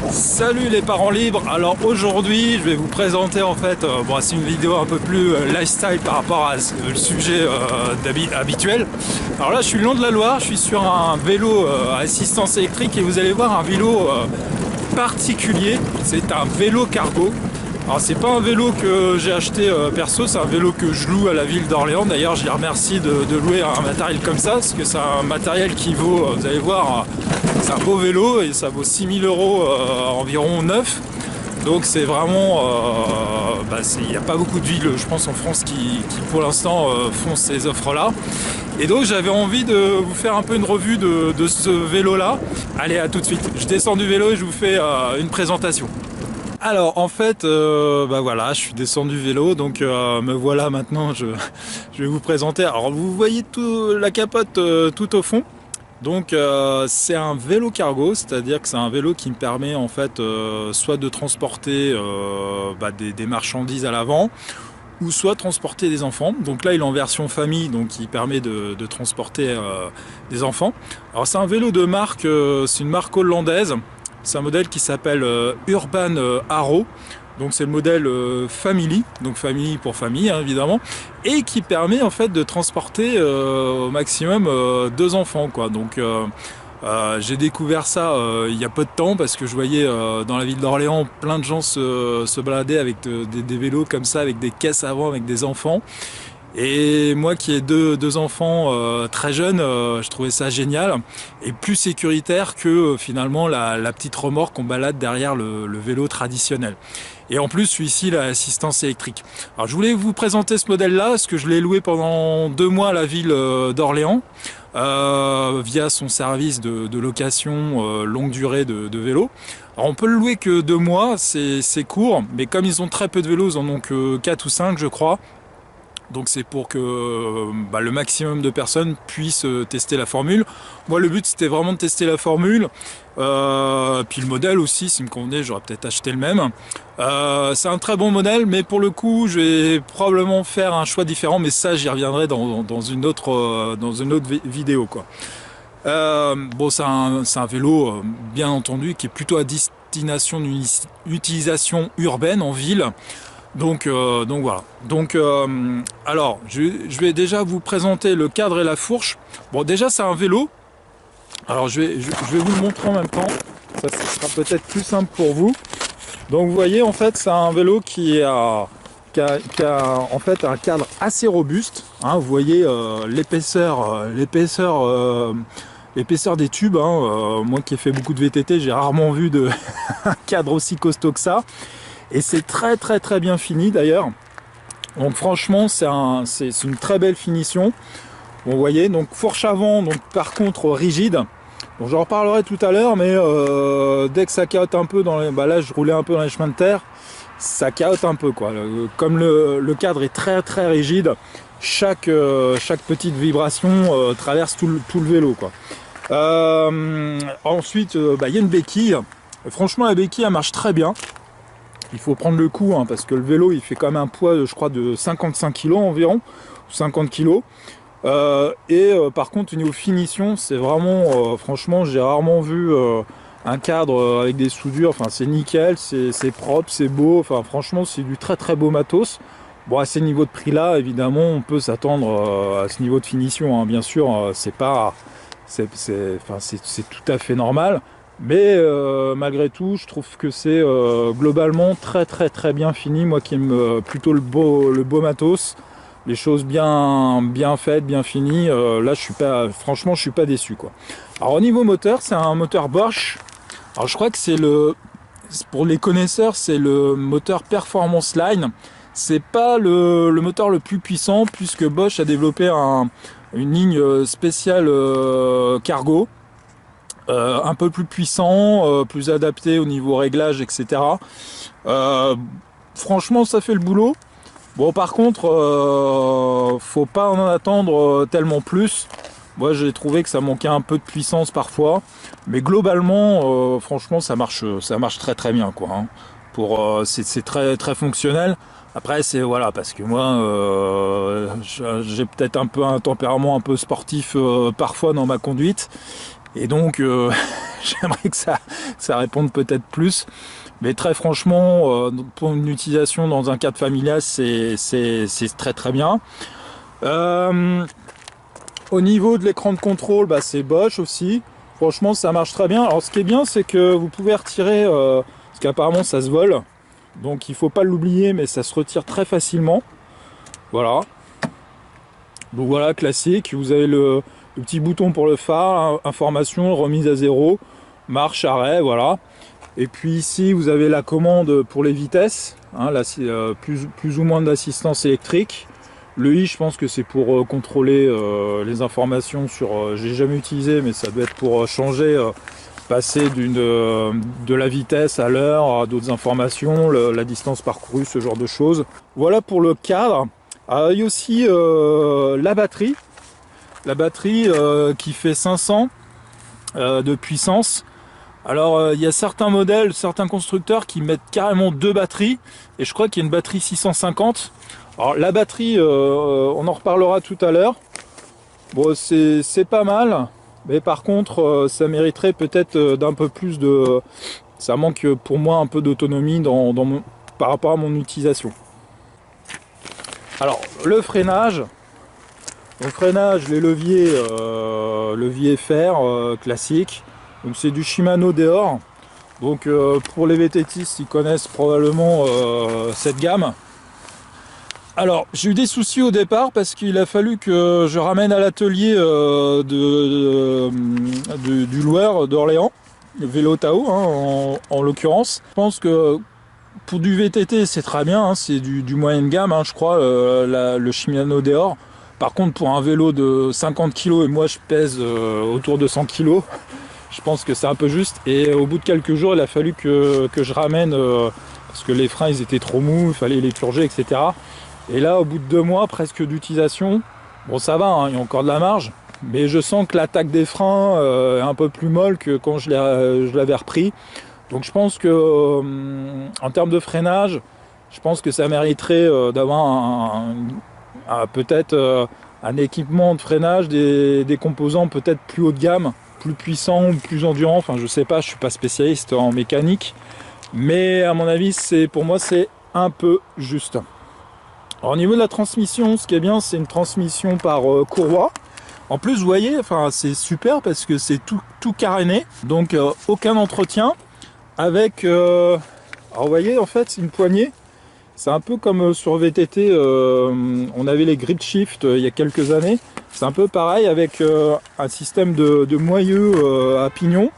Salut les parents libres. Alors aujourd'hui je vais vous présenter en fait, bon, c'est une vidéo un peu plus lifestyle par rapport à le sujet habituel. Alors là je suis le long de la Loire, je suis sur un vélo à assistance électrique et vous allez voir un vélo particulier, c'est un vélo cargo. Alors c'est pas un vélo que j'ai acheté perso, c'est un vélo que je loue à la ville d'Orléans. D'ailleurs je les remercie de louer un matériel comme ça, parce que c'est un matériel qui vaut, vous allez voir, c'est un beau vélo et ça vaut 6 000 € environ neuf. Donc c'est vraiment, il n'y a pas beaucoup de villes je pense en France qui pour l'instant font ces offres là. Et donc j'avais envie de vous faire un peu une revue de ce vélo là. Allez, à tout de suite, je descends du vélo et je vous fais une présentation. Alors en fait, voilà, je suis descendu du vélo, donc me voilà maintenant, je vais vous présenter. Alors vous voyez la capote tout au fond, donc c'est un vélo cargo, c'est-à-dire que c'est un vélo qui me permet en fait soit de transporter des marchandises à l'avant, ou soit transporter des enfants. Donc là il est en version famille, donc il permet de transporter des enfants. Alors c'est un vélo de marque, c'est une marque hollandaise. C'est un modèle qui s'appelle Urban Arrow, donc c'est le modèle Family, donc famille pour famille hein, évidemment, et qui permet en fait de transporter au maximum 2 enfants quoi. Donc j'ai découvert ça il y a peu de temps parce que je voyais dans la ville d'Orléans plein de gens se balader avec des vélos comme ça, avec des caisses avant, avec des enfants. Et moi qui ai deux enfants très jeunes, je trouvais ça génial et plus sécuritaire que finalement la petite remorque qu'on balade derrière le vélo traditionnel. Et en plus celui-ci il a l'assistance électrique. Alors je voulais vous présenter ce modèle là parce que je l'ai loué pendant 2 mois à la ville d'Orléans via son service de location longue durée de vélo. Alors on peut le louer que 2 mois, c'est court, mais comme ils ont très peu de vélos, ils en ont que 4 ou 5 je crois. Donc c'est pour que le maximum de personnes puissent tester la formule. Moi le but c'était vraiment de tester la formule. Puis le modèle aussi, s'il me convenait, j'aurais peut-être acheté le même. C'est un très bon modèle, mais pour le coup je vais probablement faire un choix différent, mais ça j'y reviendrai dans une autre vidéo quoi. Bon c'est un vélo bien entendu qui est plutôt à destination d'une utilisation urbaine en ville. Donc voilà. Donc alors je vais déjà vous présenter le cadre et la fourche. Bon déjà c'est un vélo. Alors je vais vous le montrer en même temps. Ça sera peut-être plus simple pour vous. Donc vous voyez en fait c'est un vélo qui a en fait un cadre assez robuste. Hein, vous voyez l'épaisseur des tubes. Hein, moi qui ai fait beaucoup de VTT, j'ai rarement vu un cadre aussi costaud que ça. Et c'est très bien fini d'ailleurs. Donc franchement c'est une très belle finition. Bon, vous voyez, donc fourche avant, donc par contre rigide. Donc j'en reparlerai tout à l'heure, mais dès que ça caote un peu dans les. Là je roulais un peu dans les chemins de terre, ça caote un peu quoi. Comme le cadre est très rigide, chaque petite vibration traverse tout le vélo quoi. Ensuite il y a une béquille. Franchement la béquille elle marche très bien. Il faut prendre le coup hein, parce que le vélo il fait quand même un poids je crois de 55 kg environ, 50 kg. Par contre au niveau finition c'est vraiment franchement j'ai rarement vu un cadre avec des soudures, enfin c'est nickel, c'est propre, c'est beau, enfin franchement c'est du très beau matos. Bon à ces niveaux de prix là évidemment on peut s'attendre à ce niveau de finition hein. Bien sûr c'est tout à fait normal. Mais malgré tout, je trouve que c'est globalement très bien fini. Moi qui aime plutôt le beau matos, les choses bien faites, bien finies. Là, franchement, je suis pas déçu quoi. Alors au niveau moteur, c'est un moteur Bosch. Alors je crois que pour les connaisseurs, c'est le moteur Performance Line. C'est pas le moteur le plus puissant puisque Bosch a développé une ligne spéciale cargo. Un peu plus puissant, plus adapté au niveau réglage, etc. Franchement, ça fait le boulot. Bon, par contre, faut pas en attendre tellement plus. Moi, j'ai trouvé que ça manquait un peu de puissance parfois, mais globalement, franchement, ça marche très bien, quoi. Hein. C'est très fonctionnel. Après, c'est voilà, parce que moi, j'ai peut-être un tempérament un peu sportif parfois dans ma conduite. Et donc j'aimerais que ça réponde peut-être plus. Mais très franchement, pour une utilisation dans un cadre familial, c'est très très bien. Au niveau de l'écran de contrôle, bah, c'est Bosch aussi. Franchement, ça marche très bien. Alors ce qui est bien, c'est que vous pouvez retirer, parce qu'apparemment ça se vole. Donc il ne faut pas l'oublier, mais ça se retire très facilement. Voilà. Donc voilà, classique. Vous avez le petit bouton pour le phare, information, remise à zéro, marche, arrêt, voilà. Et puis ici, vous avez la commande pour les vitesses, hein, plus ou moins d'assistance électrique. Le I, je pense que c'est pour contrôler les informations sur... j'ai jamais utilisé, mais ça doit être pour changer, passer de la vitesse à l'heure, à d'autres informations, la distance parcourue, ce genre de choses. Voilà pour le cadre. Il y a aussi la batterie. La batterie qui fait 500 de puissance. Alors il y a certains modèles, certains constructeurs qui mettent carrément 2 batteries. Et je crois qu'il y a une batterie 650. Alors la batterie, on en reparlera tout à l'heure. Bon, c'est pas mal. Mais par contre, ça mériterait peut-être d'un peu plus de... Ça manque pour moi un peu d'autonomie par rapport à mon utilisation. Alors, le freinage. Au freinage, les leviers, levier fer classique. Donc c'est du Shimano Deore. Donc pour les VTTistes, ils connaissent probablement cette gamme. Alors, j'ai eu des soucis au départ parce qu'il a fallu que je ramène à l'atelier du loueur d'Orléans, le vélo Tao hein, en l'occurrence. Je pense que pour du VTT, c'est très bien, hein, c'est du moyenne gamme, hein, je crois, le Shimano Deore. Par contre, pour un vélo de 50 kg, et moi je pèse autour de 100 kg, je pense que c'est un peu juste. Et au bout de quelques jours, il a fallu que je ramène, parce que les freins ils étaient trop mous, il fallait les purger, etc. Et là, au bout de 2 mois presque d'utilisation, bon ça va, hein, il y a encore de la marge, mais je sens que l'attaque des freins est un peu plus molle que quand je l'avais repris. Donc je pense que en termes de freinage, je pense que ça mériterait d'avoir peut-être un équipement de freinage, des composants peut-être plus haut de gamme, plus puissants, plus endurants. Enfin je sais pas, je suis pas spécialiste en mécanique, mais à mon avis pour moi c'est un peu juste. Alors, au niveau de la transmission, ce qui est bien, c'est une transmission par courroie. En plus, vous voyez, enfin, c'est super parce que c'est tout caréné, donc aucun entretien. Avec, alors vous voyez, en fait, c'est une poignée. C'est un peu comme sur VTT, on avait les grip shift il y a quelques années. C'est un peu pareil avec un système de moyeu à pignon,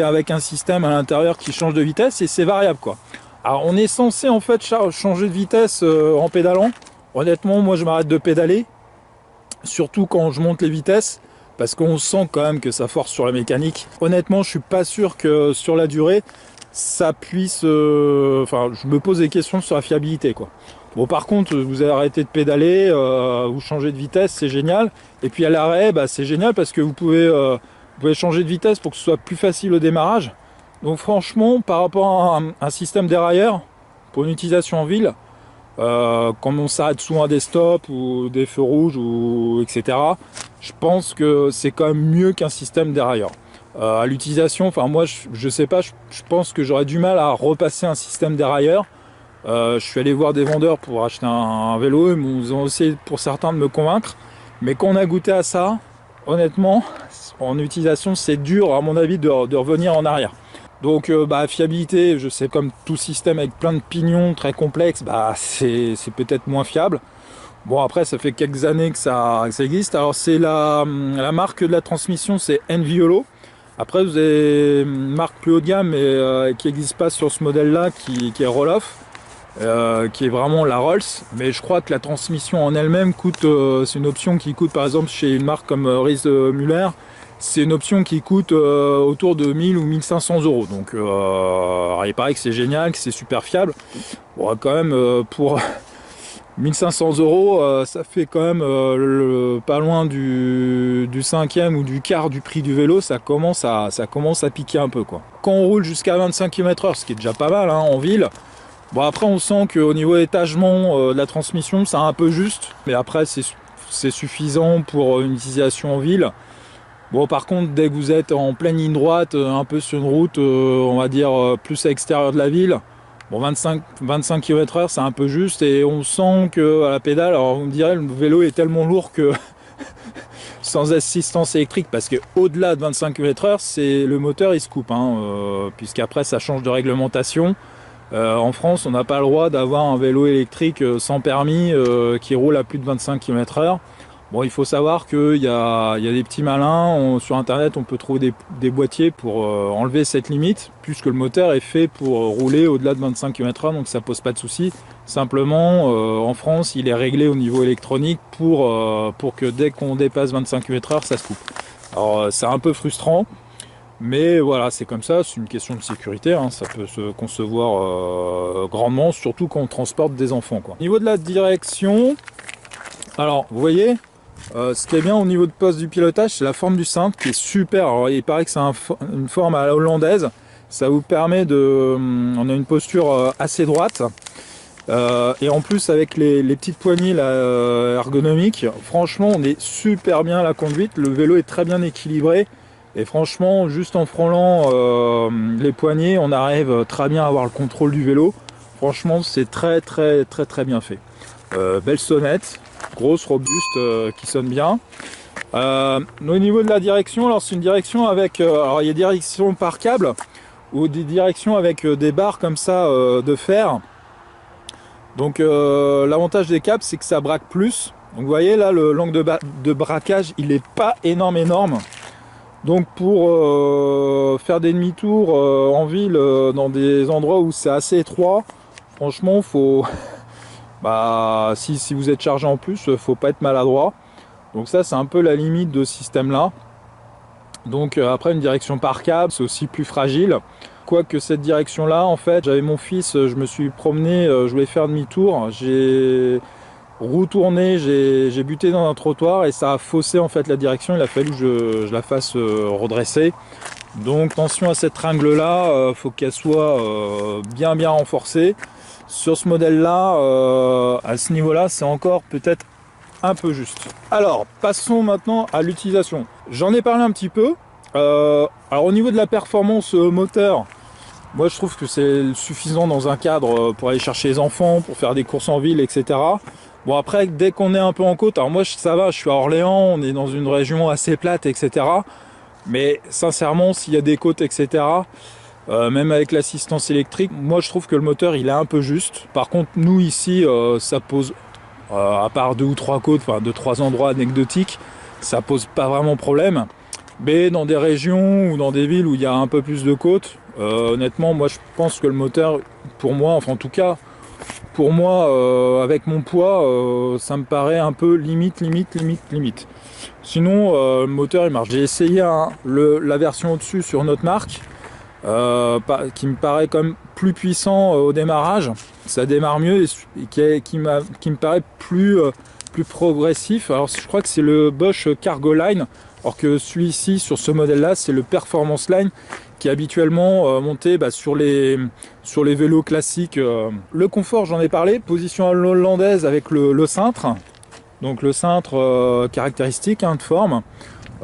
avec un système à l'intérieur qui change de vitesse et c'est variable quoi. Alors on est censé en fait changer de vitesse en pédalant. Honnêtement, moi je m'arrête de pédaler, surtout quand je monte les vitesses, parce qu'on sent quand même que ça force sur la mécanique. Honnêtement, je suis pas sûr que sur la durée, ça puisse... Enfin, je me pose des questions sur la fiabilité, quoi. Bon, par contre, vous avez arrêté de pédaler, vous changez de vitesse, c'est génial. Et puis à l'arrêt, bah, c'est génial parce que vous pouvez changer de vitesse pour que ce soit plus facile au démarrage. Donc franchement, par rapport à un système dérailleur, pour une utilisation en ville, quand on s'arrête souvent à des stops ou des feux rouges, etc., je pense que c'est quand même mieux qu'un système dérailleur. À l'utilisation, enfin moi je sais pas, je pense que j'aurais du mal à repasser un système dérailleur. Je suis allé voir des vendeurs pour acheter un vélo, ils ont essayé pour certains de me convaincre, mais quand on a goûté à ça, honnêtement, en utilisation c'est dur à mon avis de revenir en arrière. Donc fiabilité, je sais comme tout système avec plein de pignons très complexes, c'est peut-être moins fiable. Bon après ça fait quelques années que ça existe. Alors c'est la marque de la transmission, c'est Enviolo. Après vous avez une marque plus haut de gamme mais qui n'existe pas sur ce modèle là qui est Rohloff, qui est vraiment la Rolls. Mais je crois que la transmission en elle-même coûte, c'est une option qui coûte par exemple chez une marque comme Riese Müller. C'est une option qui coûte autour de 1000 ou 1500 euros. Donc il paraît que c'est génial, que c'est super fiable. Bon, quand même, pour 1500 euros, ça fait quand même pas loin du cinquième ou du quart du prix du vélo. Ça commence à piquer un peu, quoi. Quand on roule jusqu'à 25 km/h, ce qui est déjà pas mal hein, en ville, bon après on sent qu'au niveau étagement de la transmission, c'est un peu juste. Mais après c'est suffisant pour une utilisation en ville. Bon, par contre, dès que vous êtes en pleine ligne droite, un peu sur une route, on va dire plus à l'extérieur de la ville, bon, 25 km/h, c'est un peu juste et on sent que à la pédale, alors vous me direz, le vélo est tellement lourd que sans assistance électrique, parce que au-delà de 25 km/h, c'est le moteur il se coupe, hein, puisqu'après ça change de réglementation. En France, on n'a pas le droit d'avoir un vélo électrique sans permis qui roule à plus de 25 km/h. Bon, il faut savoir qu'il y a des petits malins, sur internet on peut trouver des boîtiers pour enlever cette limite, puisque le moteur est fait pour rouler au-delà de 25 km/h, donc ça pose pas de souci. Simplement, en France, il est réglé au niveau électronique pour que dès qu'on dépasse 25 km/h, ça se coupe. Alors c'est un peu frustrant, mais voilà, c'est comme ça, c'est une question de sécurité, hein, ça peut se concevoir grandement, surtout quand on transporte des enfants, quoi. Au niveau de la direction, alors vous voyez, ce qui est bien au niveau de poste du pilotage, c'est la forme du cintre qui est super. Alors, il paraît que c'est une forme à la hollandaise. Ça vous permet de... On a une posture assez droite. Et en plus, avec les petites poignées là, ergonomiques, franchement, on est super bien à la conduite. Le vélo est très bien équilibré. Et franchement, juste en frôlant les poignées, on arrive très bien à avoir le contrôle du vélo. Franchement, c'est très bien fait. Belle sonnette. Grosse, robuste, qui sonne bien. Au niveau de la direction, alors c'est une direction avec... alors il y a des directions par câble ou des directions avec des barres comme ça de fer. Donc l'avantage des câbles, c'est que ça braque plus. Donc vous voyez là, l'angle de braquage, il n'est pas énorme. Donc pour faire des demi-tours en ville, dans des endroits où c'est assez étroit, franchement, faut... Bah, si vous êtes chargé en plus, faut pas être maladroit. Donc ça, c'est un peu la limite de ce système-là. Donc après, une direction par câble, c'est aussi plus fragile. Quoique cette direction-là, en fait, j'avais mon fils, je me suis promené, je voulais faire demi-tour. J'ai retourné, j'ai buté dans un trottoir et ça a faussé en fait la direction. Il a fallu que je la fasse redresser. Donc attention à cette tringle-là, faut qu'elle soit bien renforcée. Sur ce modèle-là, à ce niveau-là, c'est encore peut-être un peu juste. Alors, passons maintenant à l'utilisation. J'en ai parlé un petit peu. Alors, au niveau de la performance moteur, moi, je trouve que c'est suffisant dans un cadre pour aller chercher les enfants, pour faire des courses en ville, etc. Bon, après, dès qu'on est un peu en côte, alors moi, ça va, je suis à Orléans, on est dans une région assez plate, etc. Mais sincèrement, s'il y a des côtes, etc., même avec l'assistance électrique, moi je trouve que le moteur il est un peu juste. Par contre nous ici ça pose, à part 2 ou 3 côtes, enfin 2-3 endroits anecdotiques, ça pose pas vraiment problème. Mais dans des régions ou dans des villes où il y a un peu plus de côtes, honnêtement moi je pense que le moteur, pour moi, enfin en tout cas pour moi avec mon poids, ça me paraît un peu limite. Sinon le moteur il marche. J'ai essayé la version au-dessus sur notre marque. Qui me paraît comme plus puissant au démarrage, ça démarre mieux et qui me paraît plus progressif. Alors je crois que c'est le Bosch Cargo Line, alors que celui-ci sur ce modèle là c'est le Performance Line qui est habituellement monté sur les vélos classiques. Le confort, j'en ai parlé, position hollandaise avec le cintre, donc le cintre caractéristique de forme.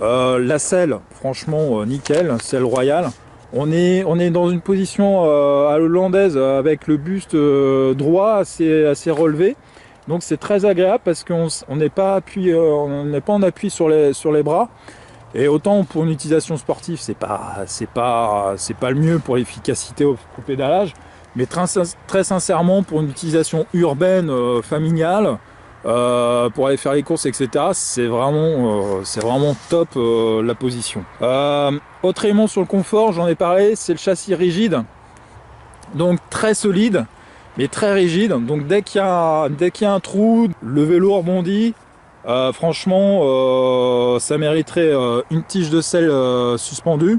La selle, franchement nickel, selle royale. On est dans une position à l'hollandaise avec le buste droit assez relevé. Donc c'est très agréable parce qu'on n'est pas en appui sur les bras. Et autant pour une utilisation sportive, c'est pas le mieux pour l'efficacité au pédalage, mais très sincèrement pour une utilisation urbaine, familiale, pour aller faire les courses, etc. C'est vraiment top la position. Autre élément sur le confort, j'en ai parlé, c'est le châssis rigide, donc très solide mais très rigide. Donc dès qu'il y a un trou, le vélo rebondit. Franchement, ça mériterait une tige de selle suspendue.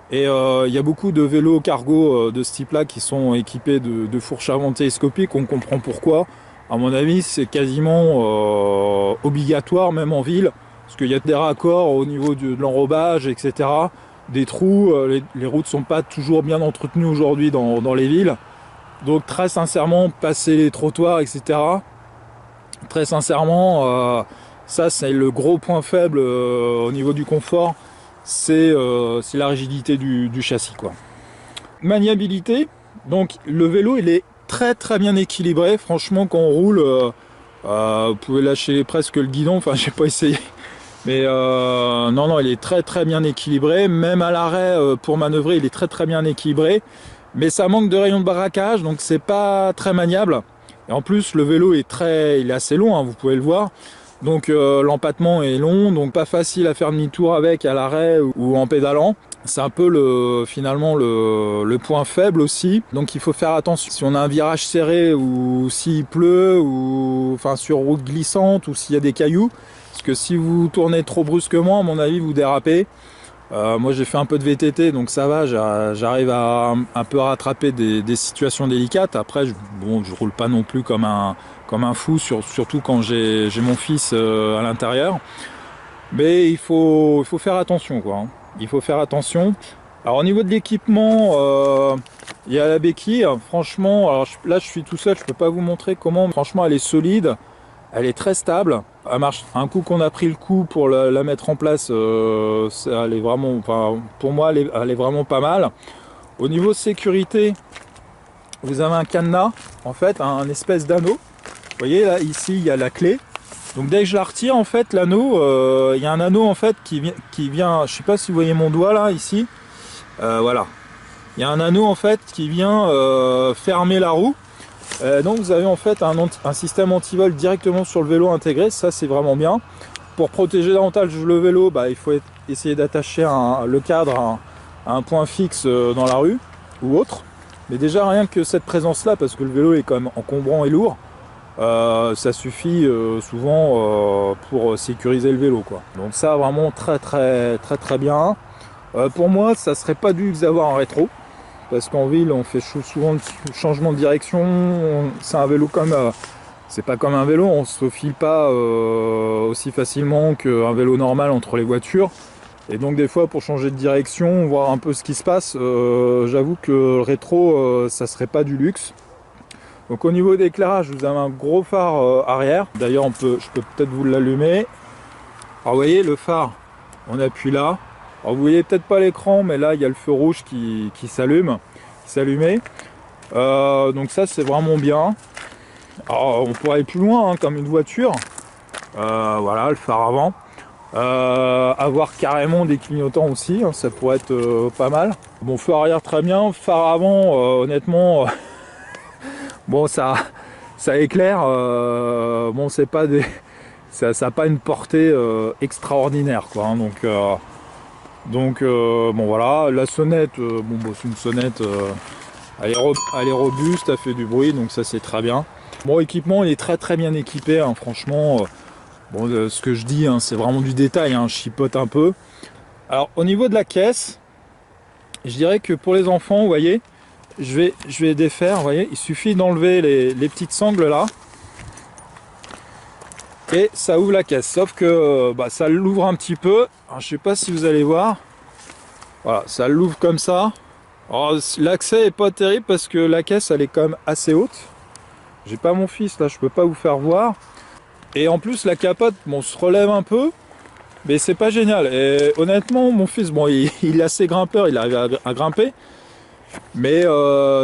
Et il y a beaucoup de vélos cargo de ce type-là qui sont équipés de fourches avant télescopiques. On comprend pourquoi. À mon avis, c'est quasiment obligatoire, même en ville, parce qu'il y a des raccords au niveau de l'enrobage, etc. Des trous, les routes sont pas toujours bien entretenues aujourd'hui dans les villes. Donc très sincèrement, passer les trottoirs, etc. Très sincèrement, ça c'est le gros point faible au niveau du confort. c'est la rigidité du châssis, quoi. Maniabilité, donc le vélo il est très bien équilibré. Franchement, quand on roule, vous pouvez lâcher presque le guidon. Enfin, j'ai pas essayé, mais non, il est très bien équilibré. Même à l'arrêt, pour manœuvrer, il est très bien équilibré. Mais ça manque de rayon de braquage, donc c'est pas très maniable. Et en plus, le vélo il est assez long, hein, vous pouvez le voir. Donc l'empattement est long, donc pas facile à faire demi-tour avec à l'arrêt ou en pédalant. C'est un peu finalement le point faible aussi. Donc il faut faire attention. Si on a un virage serré ou s'il pleut ou enfin sur route glissante ou s'il y a des cailloux, parce que si vous tournez trop brusquement, à mon avis, vous dérapez. Moi j'ai fait un peu de VTT, donc ça va, j'arrive à un peu rattraper des situations délicates. Après, je roule pas non plus comme un fou, surtout quand j'ai mon fils à l'intérieur. Mais il faut faire attention, quoi. Il faut faire attention. Alors au niveau de l'équipement, il y a la béquille. Franchement, alors là je suis tout seul, je peux pas vous montrer comment. Franchement, elle est solide. Elle est très stable, elle marche. Un coup qu'on a pris le coup pour la mettre en place, elle est vraiment, enfin, pour moi, elle est vraiment pas mal. Au niveau sécurité, vous avez un cadenas, en fait, un espèce d'anneau. Vous voyez là, ici, il y a la clé. Donc dès que je la retire, en fait, l'anneau, il y a un anneau en fait qui vient. Je sais pas si vous voyez mon doigt là, ici. Voilà, il y a un anneau en fait qui vient fermer la roue. Donc vous avez en fait un système anti-vol directement sur le vélo intégré, ça c'est vraiment bien. Pour protéger davantage le vélo, il faut essayer d'attacher le cadre à un point fixe dans la rue ou autre. Mais déjà rien que cette présence là, parce que le vélo est quand même encombrant et lourd, ça suffit souvent pour sécuriser le vélo, quoi. Donc ça vraiment très bien. Pour moi ça serait pas du luxe d'avoir un rétro. Parce qu'en ville, on fait souvent le changement de direction. C'est un vélo comme... c'est pas comme un vélo, on se faufile pas aussi facilement qu'un vélo normal entre les voitures. Et donc des fois, pour changer de direction, voir un peu ce qui se passe, j'avoue que le rétro, ça serait pas du luxe. Donc au niveau d'éclairage, vous avez un gros phare arrière. D'ailleurs, je peux peut-être vous l'allumer. Alors vous voyez, le phare, on appuie là. Alors vous voyez peut-être pas l'écran, mais là il y a le feu rouge qui s'allumait. Donc ça c'est vraiment bien. Alors, on pourrait aller plus loin, hein, comme une voiture. Voilà, le phare avant. Avoir carrément des clignotants aussi, hein, ça pourrait être pas mal. Bon, feu arrière très bien, phare avant, honnêtement, bon ça éclaire. Bon, c'est pas ça n'a pas une portée extraordinaire, quoi. Hein, donc bon voilà, la sonnette, c'est une sonnette, elle est robuste, elle fait du bruit, donc ça c'est très bien. Bon, équipement il est très bien équipé, hein, franchement. Ce que je dis, hein, c'est vraiment du détail, hein, je chipote un peu. Alors au niveau de la caisse, je dirais que pour les enfants, vous voyez, je vais défaire, vous voyez, il suffit d'enlever les petites sangles là. Et ça ouvre la caisse, sauf que ça l'ouvre un petit peu. Alors, je sais pas si vous allez voir. Voilà, ça l'ouvre comme ça. L'accès est pas terrible parce que la caisse elle est quand même assez haute. J'ai pas mon fils là, je peux pas vous faire voir. Et en plus la capote, se relève un peu, mais c'est pas génial. Et honnêtement, mon fils, il est assez grimpeur, il arrive à grimper, mais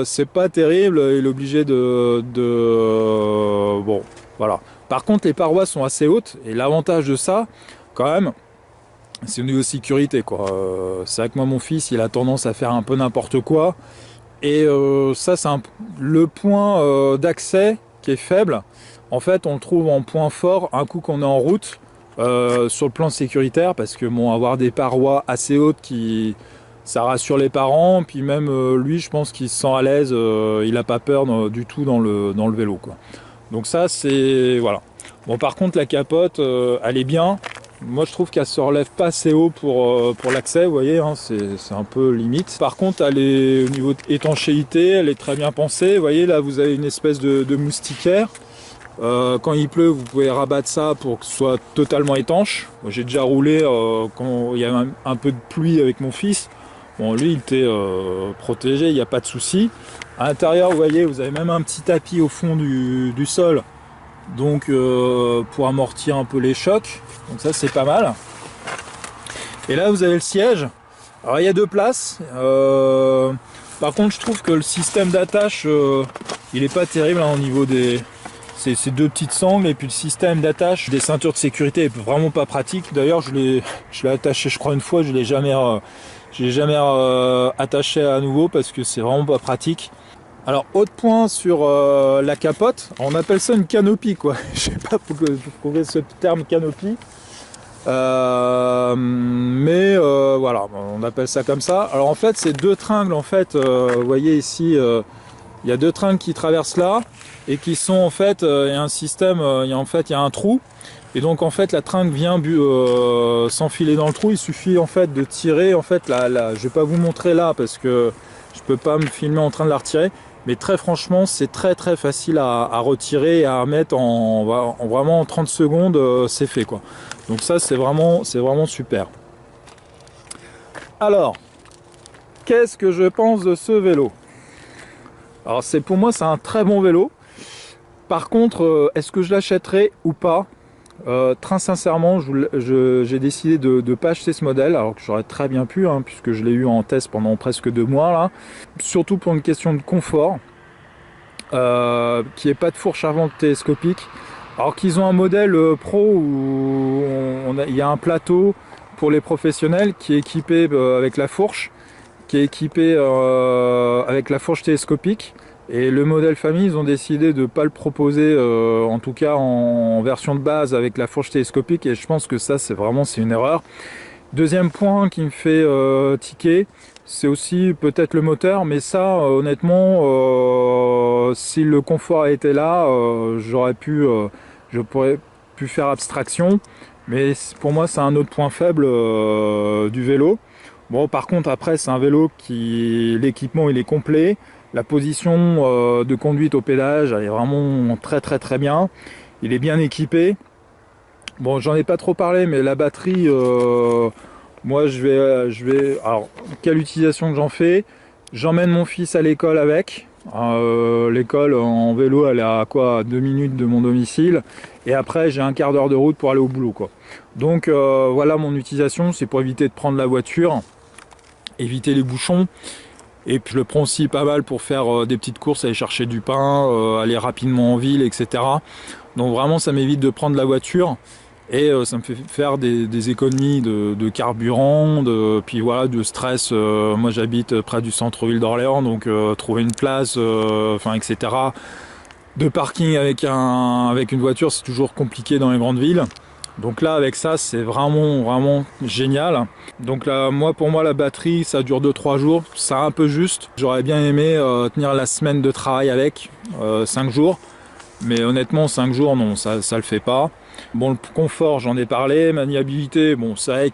c'est pas terrible. Il est obligé bon, voilà. Par contre, les parois sont assez hautes et l'avantage de ça, quand même, c'est au niveau sécurité, quoi. C'est vrai que moi, mon fils, il a tendance à faire un peu n'importe quoi. Et ça, c'est le point d'accès qui est faible. En fait, on le trouve en point fort un coup qu'on est en route sur le plan sécuritaire. Parce que avoir des parois assez hautes, ça rassure les parents. Puis même lui, je pense qu'il se sent à l'aise. Il n'a pas peur du tout dans le vélo, quoi. Donc ça, c'est... Voilà. Bon, par contre, la capote, elle est bien. Moi, je trouve qu'elle se relève pas assez haut pour l'accès, vous voyez, hein, c'est un peu limite. Par contre, elle est, au niveau d'étanchéité, elle est très bien pensée. Vous voyez, là, vous avez une espèce de moustiquaire. Quand il pleut, vous pouvez rabattre ça pour que ce soit totalement étanche. Moi, j'ai déjà roulé quand il y avait un peu de pluie avec mon fils. Bon, lui, il était protégé, il n'y a pas de souci. À l'intérieur, vous voyez, vous avez même un petit tapis au fond du sol. Donc pour amortir un peu les chocs, donc ça c'est pas mal. Et là vous avez le siège. Alors il y a 2 places. Par contre je trouve que le système d'attache il est pas terrible hein, au niveau des... Ces 2 petites sangles et puis le système d'attache des ceintures de sécurité est vraiment pas pratique. D'ailleurs je l'ai attaché je crois une fois, je l'ai jamais attaché à nouveau parce que c'est vraiment pas pratique. Alors autre point sur la capote, on appelle ça une canopie quoi. Je sais pas pourquoi vous trouvez ce terme canopie. Voilà, on appelle ça comme ça. Alors en fait c'est 2 tringles en fait, vous voyez ici il y a 2 tringles qui traversent là et qui sont en fait, il y a un système, il y a un trou et donc en fait la tringle vient s'enfiler dans le trou. Il suffit en fait de tirer en fait je vais pas vous montrer là parce que je peux pas me filmer en train de la retirer, mais très franchement c'est très facile à retirer et à mettre en vraiment en 30 secondes c'est fait quoi. Donc ça c'est vraiment super. Alors qu'est-ce que je pense de ce vélo? Alors pour moi c'est un très bon vélo. Par contre, est-ce que je l'achèterai ou pas? Très sincèrement, j'ai décidé de ne pas acheter ce modèle, alors que j'aurais très bien pu, hein, puisque je l'ai eu en test pendant presque 2 mois là. Surtout pour une question de confort, qui n'est pas de fourche avant télescopique. Alors qu'ils ont un modèle pro où il y a un plateau pour les professionnels qui est équipé avec la fourche, avec la fourche télescopique. Et le modèle famille, ils ont décidé de ne pas le proposer, en tout cas en version de base avec la fourche télescopique, et je pense que ça c'est une erreur. Deuxième point qui me fait tiquer, c'est aussi peut-être le moteur, mais ça honnêtement, si le confort était là, je pourrais pu faire abstraction, mais pour moi c'est un autre point faible du vélo. Bon par contre après c'est un vélo qui l'équipement il est complet. La position de conduite au pédalage elle est vraiment très bien. Il est bien équipé. Bon, j'en ai pas trop parlé, mais la batterie, moi je vais. Alors, quelle utilisation que j'en fais? J'emmène mon fils à l'école avec. L'école en vélo, elle est à quoi? 2 minutes de mon domicile. Et après, j'ai un quart d'heure de route pour aller au boulot, quoi. Donc voilà mon utilisation, c'est pour éviter de prendre la voiture, éviter les bouchons. Et puis je le prends aussi pas mal pour faire des petites courses, aller chercher du pain, aller rapidement en ville, etc. Donc vraiment ça m'évite de prendre la voiture et ça me fait faire des économies de carburant, puis voilà, de stress. Moi j'habite près du centre-ville d'Orléans, donc trouver une place, etc. De parking avec une voiture c'est toujours compliqué dans les grandes villes. Donc là avec ça c'est vraiment génial. Donc là pour moi la batterie ça dure 2-3 jours, c'est un peu juste. J'aurais bien aimé tenir la semaine de travail avec 5 jours, mais honnêtement 5 jours non, ça le fait pas. Bon, le confort j'en ai parlé, maniabilité, bon c'est vrai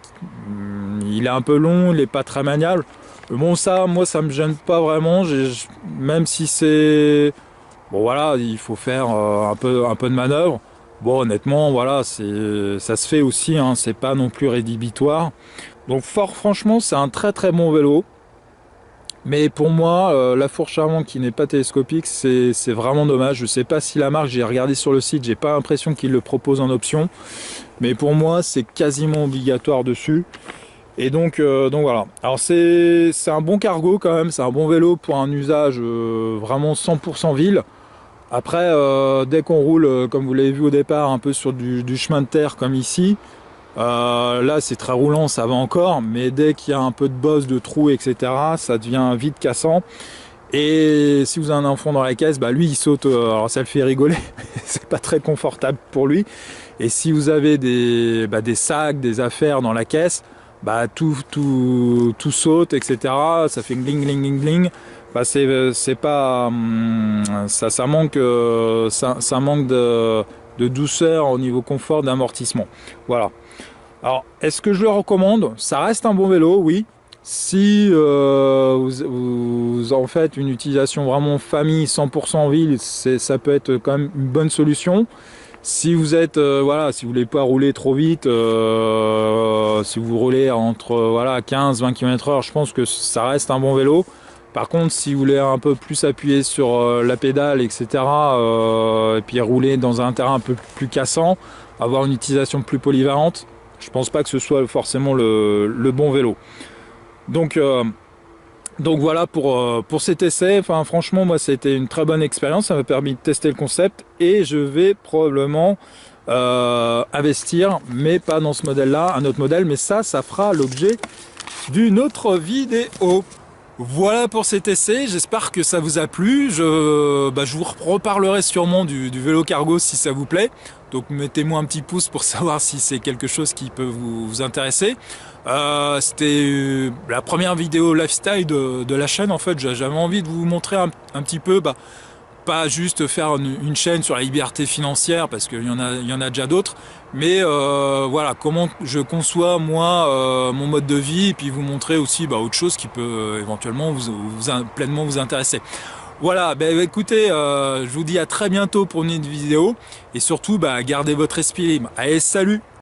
qu'il est un peu long, il est pas très maniable. Bon ça moi ça me gêne pas vraiment, même si c'est bon voilà, il faut faire un peu de manœuvre. Bon honnêtement voilà, ça se fait aussi, hein, c'est pas non plus rédhibitoire. Donc franchement c'est un très bon vélo. Mais pour moi la fourche avant qui n'est pas télescopique c'est vraiment dommage. Je sais pas si la marque, j'ai regardé sur le site, j'ai pas l'impression qu'ils le proposent en option. Mais pour moi c'est quasiment obligatoire dessus. Et donc voilà. Alors c'est un bon cargo quand même, c'est un bon vélo pour un usage vraiment 100% ville. Après, dès qu'on roule, comme vous l'avez vu au départ, un peu sur du chemin de terre comme ici, là c'est très roulant, ça va encore, mais dès qu'il y a un peu de bosse, de trous, etc., ça devient vite cassant. Et si vous avez un enfant dans la caisse, bah lui il saute, alors ça le fait rigoler, c'est pas très confortable pour lui. Et si vous avez des sacs, des affaires dans la caisse, bah tout saute, etc., ça fait gling gling gling. Bah c'est pas ça manque de douceur au niveau confort d'amortissement. Voilà. Alors est-ce que je le recommande? Ça reste un bon vélo, oui. Si vous en faites une utilisation vraiment famille 100% ville, ça peut être quand même une bonne solution. Si vous êtes voilà, si vous voulez pas rouler trop vite, si vous roulez entre 15-20 km/h, je pense que ça reste un bon vélo. Par contre, si vous voulez un peu plus appuyer sur la pédale, etc., et puis rouler dans un terrain un peu plus cassant, avoir une utilisation plus polyvalente, je pense pas que ce soit forcément le bon vélo. Donc, donc voilà pour cet essai. Enfin, franchement, moi, ça a été une très bonne expérience. Ça m'a permis de tester le concept et je vais probablement investir, mais pas dans ce modèle-là, un autre modèle. Mais ça fera l'objet d'une autre vidéo. Voilà pour cet essai, j'espère que ça vous a plu. Je vous reparlerai sûrement du vélo cargo si ça vous plaît. Donc mettez-moi un petit pouce pour savoir si c'est quelque chose qui peut vous intéresser. C'était la première vidéo lifestyle de la chaîne en fait. J'avais envie de vous montrer un petit peu, pas juste faire une chaîne sur la liberté financière parce qu'il y en a déjà d'autres, mais voilà comment je conçois moi mon mode de vie et puis vous montrer aussi autre chose qui peut éventuellement pleinement vous intéresser. Voilà, écoutez, je vous dis à très bientôt pour une vidéo et surtout gardez votre esprit libre. Allez, salut!